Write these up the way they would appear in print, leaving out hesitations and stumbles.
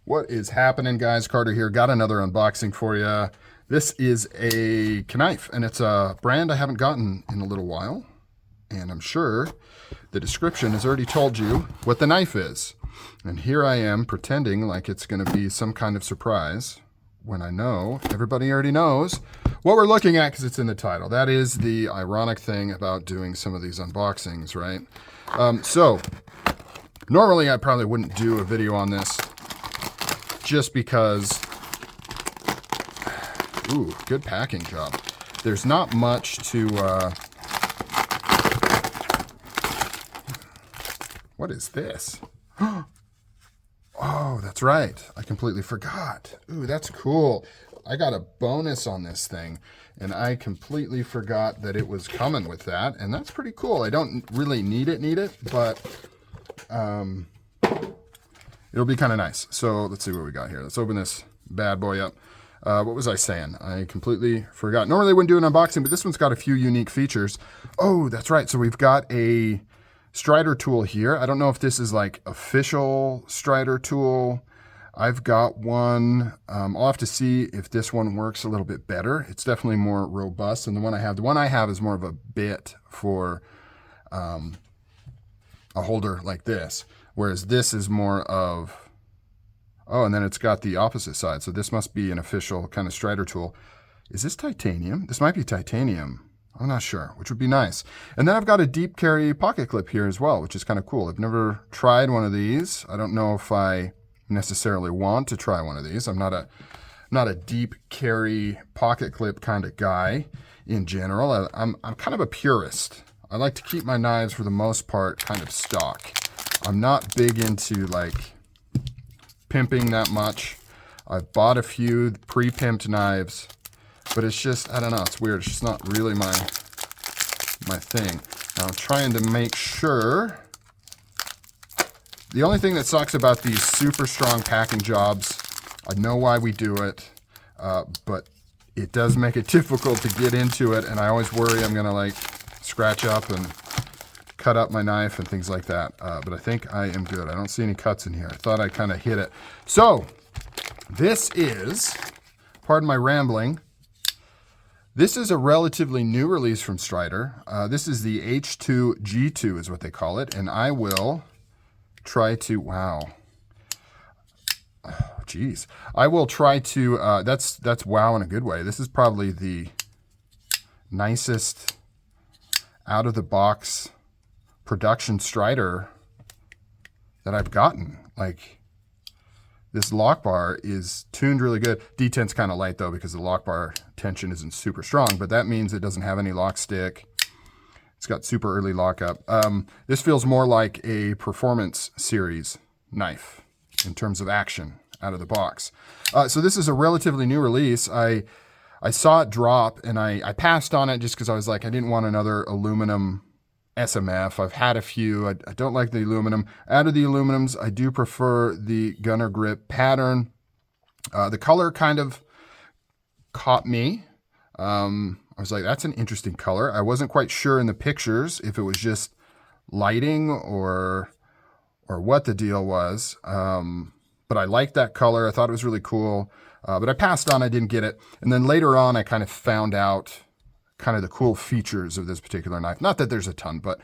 What is happening, guys? Carter here. Got another unboxing for you. This is a knife, and it's a brand I haven't gotten in a little while. And I'm sure the description has already told you what the knife is. And here I am pretending like it's going to be some kind of surprise when I know everybody already knows what we're looking at because it's in the title. That is the ironic thing about doing some of these unboxings, right? So normally I probably wouldn't do a video on this just because, ooh, good packing job. There's not much to, what is this? Oh, that's right. I completely forgot. Ooh, that's cool. I got a bonus on this thing, and I completely forgot that it was coming with that, and that's pretty cool. I don't really need it, but it'll be kind of nice. So let's see what we got here. Let's open this bad boy up. What was I saying? I completely forgot. Normally I wouldn't do an unboxing, but this one's got a few unique features. Oh, that's right. So we've got a Strider tool here. I don't know if this is like official Strider tool. I've got one. I'll have to see if this one works a little bit better. It's definitely more robust than the one I have. The one I have is more of a bit for a holder like this, whereas this is more of, oh, and then it's got the opposite side. So this must be an official kind of Strider tool. Is this titanium? This might be titanium. I'm not sure, which would be nice. And then I've got a deep carry pocket clip here as well, which is kind of cool. I've never tried one of these. I don't know if I necessarily want to try one of these. I'm not a deep carry pocket clip kind of guy in general. I'm kind of a purist. I like to keep my knives for the most part kind of stock. I'm not big into like pimping that much. I've bought a few pre-pimped knives, but it's just, I don't know, it's weird. It's just not really my thing. Now I'm trying to make sure. The only thing that sucks about these super strong packing jobs, I know why we do it, but it does make it difficult to get into it, and I always worry I'm gonna like scratch up and cut up my knife and things like that. But I think I am good. I don't see any cuts in here. I thought I kind of hit it. So this is, pardon my rambling, this is a relatively new release from Strider. This is the H2G2 is what they call it, and I will try to, wow, oh, geez. I will try to, that's wow in a good way. This is probably the nicest out of the box production Strider that I've gotten. Like, this lock bar is tuned really good. D10's kind of light though because the lock bar tension isn't super strong, but that means it doesn't have any lock stick. It's got super early lockup. This feels more like a performance series knife in terms of action out of the box. So this is a relatively new release. I saw it drop and I passed on it just because I was like, I didn't want another aluminum SMF. I've had a few. I don't like the aluminum. Out of the aluminums, I do prefer the gunner grip pattern. The color kind of caught me. I was like, that's an interesting color. I wasn't quite sure in the pictures if it was just lighting or what the deal was. But I liked that color. I thought it was really cool. But I passed on, I didn't get it. And then later on, I kind of found out kind of the cool features of this particular knife. Not that there's a ton, but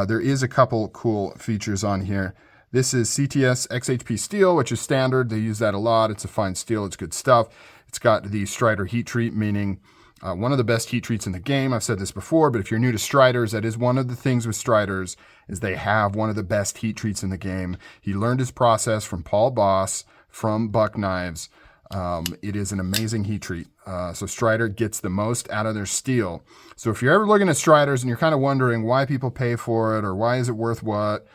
there is a couple cool features on here. This is CTS XHP steel, which is standard. They use that a lot. It's a fine steel. It's good stuff. It's got the Strider heat treat, meaning one of the best heat treats in the game. I've said this before, but if you're new to Striders, that is one of the things with Striders is they have one of the best heat treats in the game. He learned his process from Paul Boss from Buck Knives. It is an amazing heat treat. So Strider gets the most out of their steel. So if you're ever looking at Striders and you're kind of wondering why people pay for it or why is it worth what,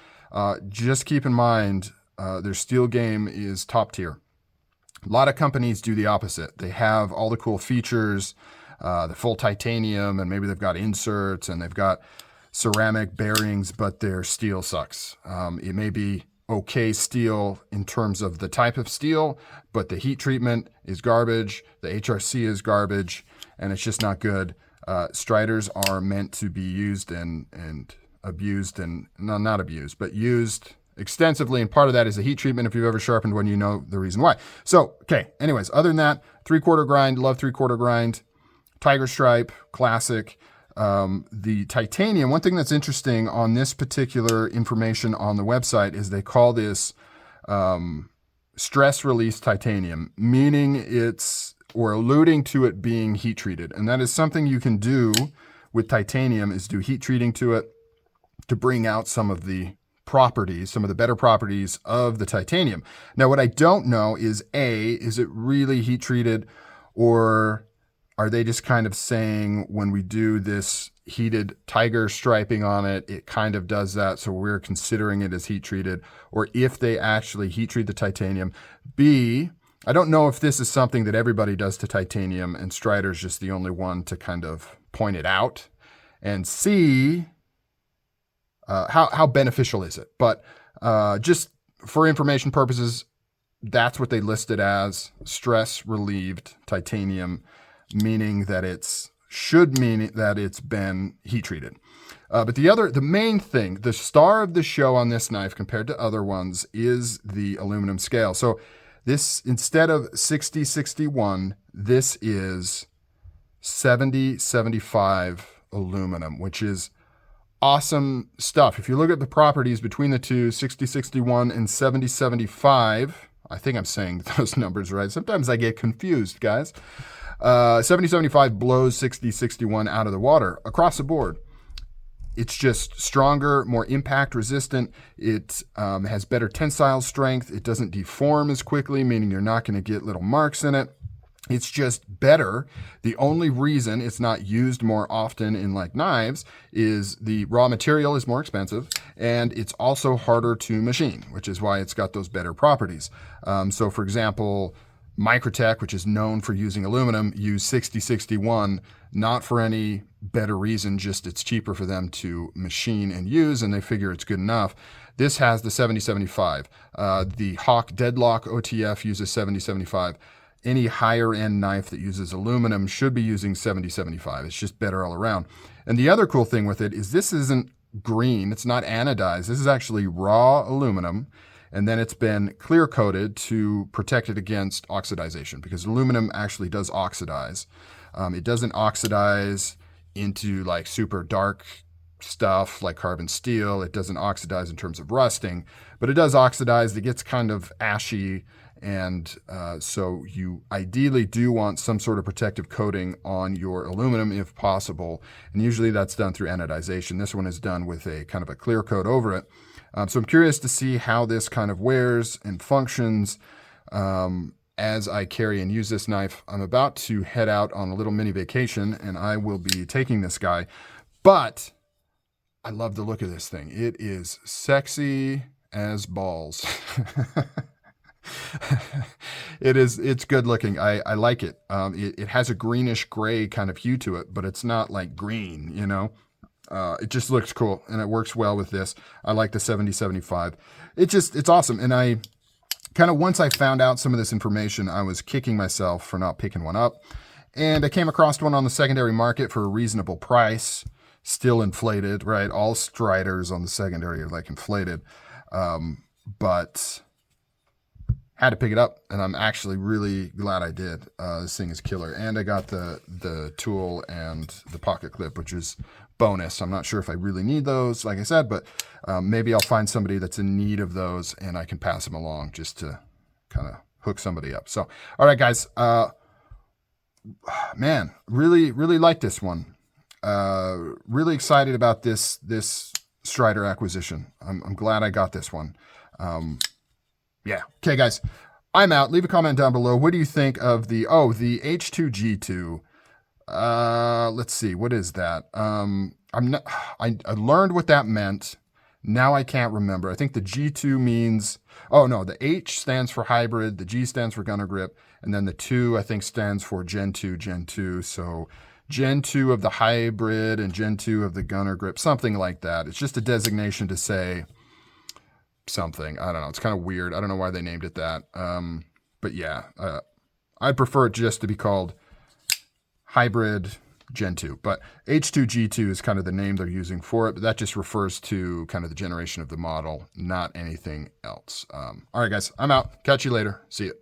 just keep in mind their steel game is top tier. A lot of companies do the opposite. They have all the cool features, the full titanium, and maybe they've got inserts and they've got ceramic bearings, but their steel sucks. It may be okay steel in terms of the type of steel, but the heat treatment is garbage, the HRC is garbage, and it's just not good. Striders are meant to be used and abused, and no, not abused, but used extensively, and part of that is the heat treatment. If you've ever sharpened one, you know the reason why. So, okay, anyways, other than that, 3/4 grind, love 3/4 grind, Tiger Stripe, classic. The titanium, one thing that's interesting on this particular information on the website is they call this stress release titanium, meaning it's, or alluding to it being heat treated. And that is something you can do with titanium, is do heat treating to it to bring out some of the properties, some of the better properties of the titanium. Now, what I don't know is is it really heat treated, or are they just kind of saying when we do this heated tiger striping on it, it kind of does that, so we're considering it as heat treated, or if they actually heat treat the titanium. B, I don't know if this is something that everybody does to titanium and Strider's just the only one to kind of point it out. And C, how beneficial is it? But just for information purposes, that's what they listed as stress relieved titanium, meaning that should mean that it's been heat treated. But the main thing, the star of the show on this knife compared to other ones is the aluminum scale. So this, instead of 60-61, this is 70-75 aluminum, which is awesome stuff. If you look at the properties between the two, 60-61 and 70-75, I think I'm saying those numbers right. Sometimes I get confused, guys. 70-75 blows 60-61 out of the water across the board. It's just stronger, more impact resistant. It has better tensile strength. It doesn't deform as quickly, meaning you're not going to get little marks in it. It's just better. The only reason it's not used more often in like knives is the raw material is more expensive, and it's also harder to machine, which is why it's got those better properties. So for example, Microtech, which is known for using aluminum, use 60-61, not for any better reason, just it's cheaper for them to machine and use, and they figure it's good enough. This has the 70-75. The Hawk Deadlock OTF uses 70-75. Any higher end knife that uses aluminum should be using 70-75. It's just better all around. And the other cool thing with it is this isn't green. It's not anodized. This is actually raw aluminum. And then it's been clear coated to protect it against oxidization, because aluminum actually does oxidize. It doesn't oxidize into like super dark stuff like carbon steel. It doesn't oxidize in terms of rusting, but it does oxidize. It gets kind of ashy. And so you ideally do want some sort of protective coating on your aluminum if possible. And usually that's done through anodization. This one is done with a kind of a clear coat over it. So I'm curious to see how this kind of wears and functions as I carry and use this knife. I'm about to head out on a little mini vacation, and I will be taking this guy. But I love the look of this thing. It is sexy as balls. It's good looking. I like it. It has a greenish gray kind of hue to it, but it's not like green, you know? It just looks cool, and it works well with this. I like the 70-75. It's awesome. And I kind of, once I found out some of this information, I was kicking myself for not picking one up. And I came across one on the secondary market for a reasonable price, still inflated, right? All Striders on the secondary are like inflated. But had to pick it up, and I'm actually really glad I did. This thing is killer. And I got the tool and the pocket clip, which is bonus. I'm not sure if I really need those, like I said, but maybe I'll find somebody that's in need of those and I can pass them along just to kind of hook somebody up. So, all right, guys, man, really like this one. Really excited about this Strider acquisition. I'm glad I got this one. Yeah. Okay, guys, I'm out. Leave a comment down below. What do you think of the H2G2? Let's see. What is that? I learned what that meant. Now I can't remember. I think the G2 means, the H stands for hybrid, the G stands for gunner grip, and then the 2 I think stands for Gen 2. So Gen 2 of the hybrid and Gen 2 of the gunner grip, something like that. It's just a designation to say something. I don't know. It's kind of weird. I don't know why they named it that. But yeah, I'd prefer it just to be called hybrid Gen 2. But H2G2 is kind of the name they're using for it, but that just refers to kind of the generation of the model, not anything else. All right, guys, I'm out. Catch you later. See you.